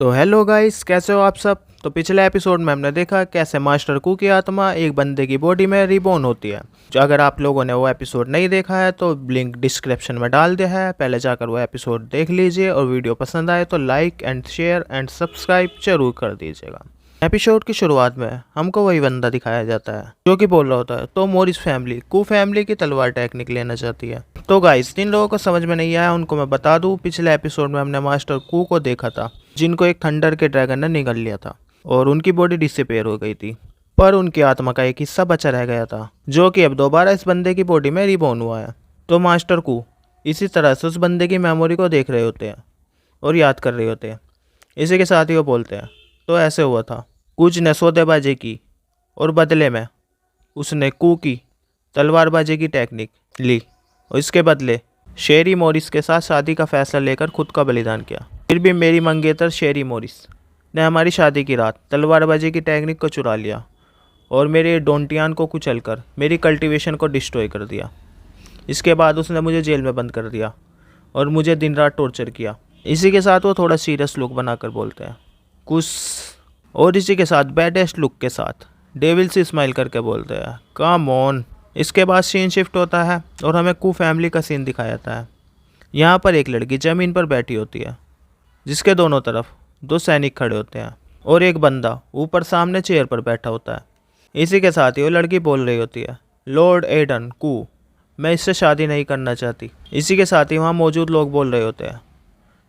तो hello guys, कैसे हो आप सब। तो पिछले एपिसोड में हमने देखा कैसे मास्टर कू की आत्मा एक बंदे की बॉडी में रिबॉर्न होती है। जो अगर आप लोगों ने वो एपिसोड नहीं देखा है तो लिंक डिस्क्रिप्शन में डाल दिया है, पहले जाकर वो एपिसोड देख लीजिए। और वीडियो पसंद आए तो like and share and subscribe जरूर कर दीजिएगा। एपिसोड की शुरुआत में हमको वही बंदा दिखाया जाता है जो कि बोल रहा होता है तो मोरिस फैमिली कू फैमिली की तलवार टेक्निक लेना चाहती है। तो गाइस, जिन लोगों को समझ में नहीं आया उनको मैं बता दूं, पिछले एपिसोड में हमने मास्टर कू को देखा था जिनको एक थंडर के ड्रैगन ने निगल लिया था और उनकी बॉडी डिसअपेयर हो गई थी, पर उनकी आत्मा का एक हिस्सा बचा रह गया था जो कि अब दोबारा इस बंदे की बॉडी में रिबॉर्न हुआ है। तो मास्टर कू इसी तरह से उस बंदे की मेमोरी को देख रहे होते हैं और याद कर रहे होते हैं। इसी के साथ ही वो बोलते हैं तो ऐसे हुआ था, कुछ ने सौदेबाजी की और बदले में उसने कू की तलवारबाजी की टेक्निक ली और इसके बदले शेरी मोरिस के साथ शादी का फैसला लेकर खुद का बलिदान किया। फिर भी मेरी मंगेतर शेरी मोरिस ने हमारी शादी की रात तलवारबाजी की टेक्निक को चुरा लिया और मेरे डोंटियान को कुचलकर मेरी कल्टीवेशन को डिस्ट्रॉय कर दिया। इसके बाद उसने मुझे जेल में बंद कर दिया और मुझे दिन रात टॉर्चर किया। इसी के साथ वो थोड़ा सीरियस लुक बनाकर बोलते हैं कुछ, और इसी के साथ बैडेस्ट लुक के साथ डेविल से स्माइल करके बोलते हैं कम ऑन। इसके बाद सीन शिफ्ट होता है और हमें कू फैमिली का सीन दिखाया जाता है। यहाँ पर एक लड़की ज़मीन पर बैठी होती है जिसके दोनों तरफ दो सैनिक खड़े होते हैं और एक बंदा ऊपर सामने चेयर पर बैठा होता है। इसी के साथ ही वो लड़की बोल रही होती है लॉर्ड एडन कू, मैं इससे शादी नहीं करना चाहती। इसी के साथ ही वहाँ मौजूद लोग बोल रहे होते हैं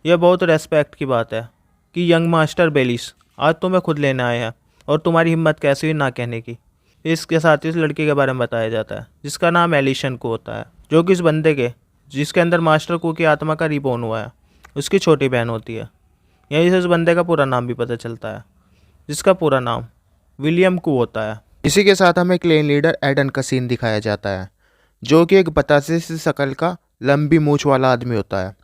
यह बहुत रेस्पेक्ट की बात है कि यंग मास्टर बेलिस आज तुम्हें खुद लेने आए हैं और तुम्हारी हिम्मत कैसी हुई ना कहने की। इसके साथ ही इस लड़की के बारे में बताया जाता है जिसका नाम एलिशन को होता है, जो कि इस बंदे के जिसके अंदर मास्टर कू की आत्मा का रिबॉर्न हुआ है उसकी छोटी बहन होती है। यहीं से उस बंदे का पूरा नाम भी पता चलता है जिसका पूरा नाम विलियम कू होता है। इसी के साथ हमें क्लेन लीडर एडन का सीन दिखाया जाता है जो कि एक बतासे सी शक्ल का लंबी मूछ वाला आदमी होता है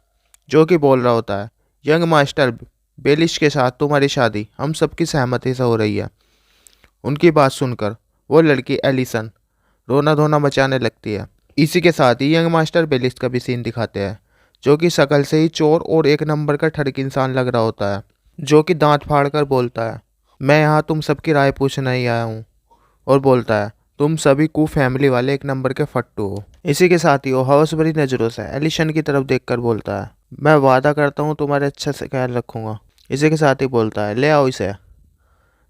जो कि बोल रहा होता है यंग मास्टर बेलिश के साथ तुम्हारी शादी हम सबकी सहमति से हो रही है। उनकी बात सुनकर वो लड़की एलिसन रोना धोना मचाने लगती है। इसी के साथ ही यंग मास्टर बेलिस का भी सीन दिखाते हैं जो कि शक्ल से ही चोर और एक नंबर का ठड़क इंसान लग रहा होता है, जो कि दांत फाड़ कर बोलता है मैं यहाँ तुम सबकी राय पूछने ही आया हूँ, और बोलता है तुम सभी कू फैमिली वाले एक नंबर के फट्टू हो। इसी के साथ ही वो हवस भरी नज़रों से एलिशन की तरफ देखकर बोलता है मैं वादा करता हूँ तुम्हारे अच्छे से ख्याल रखूँगा। इसी के साथ ही बोलता है ले आओ इसे।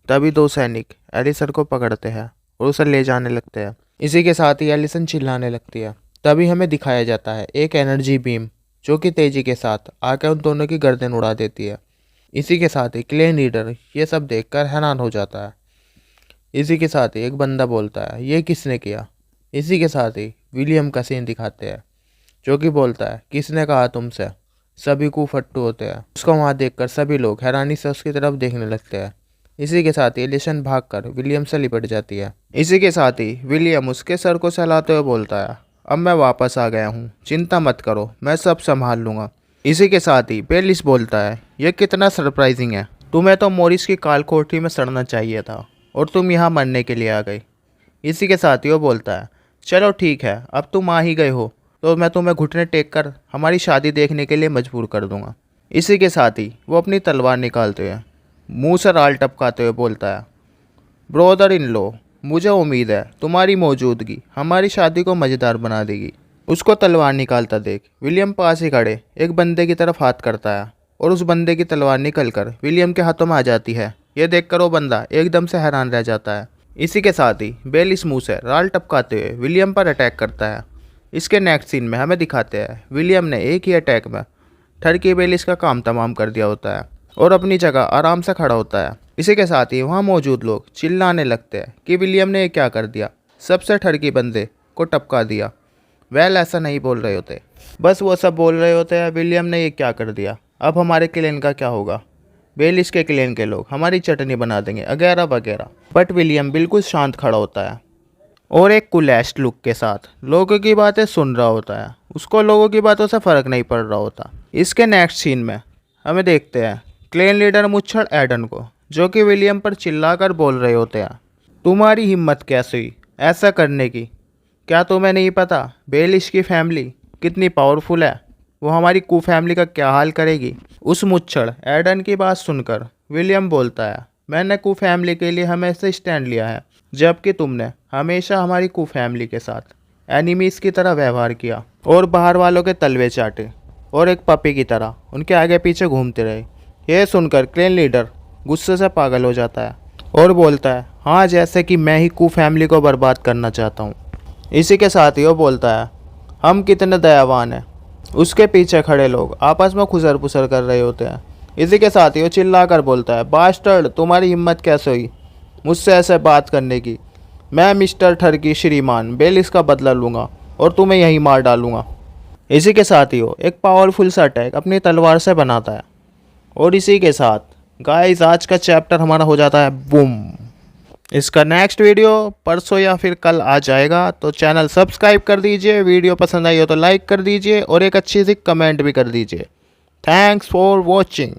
तभी दो सैनिक एलिसन को पकड़ते हैं और उसे ले जाने लगते हैं। इसी के साथ ही एलिसन चिल्लाने लगती है। तभी हमें दिखाया जाता है एक एनर्जी बीम जो कि तेजी के साथ आकर उन दोनों की गर्दन उड़ा देती है। इसी के साथ ही क्लेन लीडर ये सब देखकर हैरान हो जाता है। इसी के साथ ही एक बंदा बोलता है ये किसने किया। इसी के साथ ही विलियम का सीन दिखाते हैं जो कि बोलता है किसने कहा तुमसे सभी को फट्टू होते हैं। उसको वहाँ देखकर सभी लोग हैरानी से उसकी तरफ देखने लगते हैं। इसी के साथ ही एलिसन भागकर विलियम से लिपट जाती है। इसी के साथ ही विलियम उसके सर को सहलाते हुए बोलता है अब मैं वापस आ गया हूँ, चिंता मत करो, मैं सब संभाल लूँगा। इसी के साथ ही बेलिस बोलता है यह कितना सरप्राइजिंग है, तुम्हें तो मोरिस की काल कोठरी में सड़ना चाहिए था और तुम यहाँ मरने के लिए आ गई। इसी के साथ ही वो बोलता है चलो ठीक है, अब तुम आ ही गए हो तो मैं तुम्हें घुटने टेक कर हमारी शादी देखने के लिए मजबूर कर दूंगा। इसी के साथ ही वो अपनी तलवार निकालते हुए मुंह से राल टपकाते हुए बोलता है ब्रोदर इन लो, मुझे उम्मीद है तुम्हारी मौजूदगी हमारी शादी को मज़ेदार बना देगी। उसको तलवार निकालता देख विलियम पास ही खड़े एक बंदे की तरफ हाथ करता है और उस बंदे की तलवार निकलकर विलियम के हाथों में आ जाती है। यह देखकर वो बंदा एकदम से हैरान रह जाता है। इसी के साथ ही बेल इस मुँह से राल टपकाते हुए विलियम पर अटैक करता है। इसके नेक्स्ट सीन में हमें दिखाते हैं विलियम ने एक ही अटैक में ठरकी बेलिस का काम तमाम कर दिया होता है और अपनी जगह आराम से खड़ा होता है। इसी के साथ ही वहाँ मौजूद लोग चिल्लाने लगते हैं कि विलियम ने ये क्या कर दिया, सबसे ठरकी बंदे को टपका दिया। वेल ऐसा नहीं बोल रहे होते, बस वो सब बोल रहे होते हैं विलियम ने ये क्या कर दिया, अब हमारे क्लेन का क्या होगा, बेलिस के क्लेन के लोग हमारी चटनी बना देंगे वगैरह वगैरह। बट विलियम बिल्कुल शांत खड़ा होता है और एक कुलैस्ट लुक के साथ लोगों की बातें सुन रहा होता है। उसको लोगों की बातों से फ़र्क नहीं पड़ रहा होता। इसके नेक्स्ट सीन में हमें देखते हैं क्लेन लीडर मुच्छड़ एडन को, जो कि विलियम पर चिल्लाकर बोल रहे होते हैं तुम्हारी हिम्मत कैसे हुई ऐसा करने की, क्या तुम्हें नहीं पता बेलिश की फैमिली कितनी पावरफुल है। वो हमारी कू फैमिली का क्या हाल करेगी। उस मुच्छड़ एडन की बात सुनकर विलियम बोलता है, मैंने कू फैमिली के लिए हमेशा स्टैंड लिया है, जबकि तुमने हमेशा हमारी कू फैमिली के साथ एनिमीज की तरह व्यवहार किया और बाहर वालों के तलवे चाटे और एक पपी की तरह उनके आगे पीछे घूमते रहे। यह सुनकर क्लेन लीडर गुस्से से पागल हो जाता है और बोलता है, हाँ जैसे कि मैं ही कू फैमिली को बर्बाद करना चाहता हूँ। इसी के साथ ही वो बोलता है, हम कितने दयावान हैं। उसके पीछे खड़े लोग आपस में खुसर पुसर कर रहे होते हैं। इसी के साथ ही वो चिल्ला कर बोलता है, बास्टर्ड तुम्हारी हिम्मत कैसे हुई मुझसे ऐसे बात करने की। मैं मिस्टर ठरकी श्रीमान बेल इसका बदला लूँगा और तुम्हें यहीं मार डालूँगा। इसी के साथ ही वो एक पावरफुल सा अटैक अपनी तलवार से बनाता है और इसी के साथ गाइस आज का चैप्टर हमारा हो जाता है बूम। इसका नेक्स्ट वीडियो परसों या फिर कल आ जाएगा, तो चैनल सब्सक्राइब कर दीजिए, वीडियो पसंद आई हो तो लाइक कर दीजिए और एक अच्छी सी कमेंट भी कर दीजिए। Thanks for watching.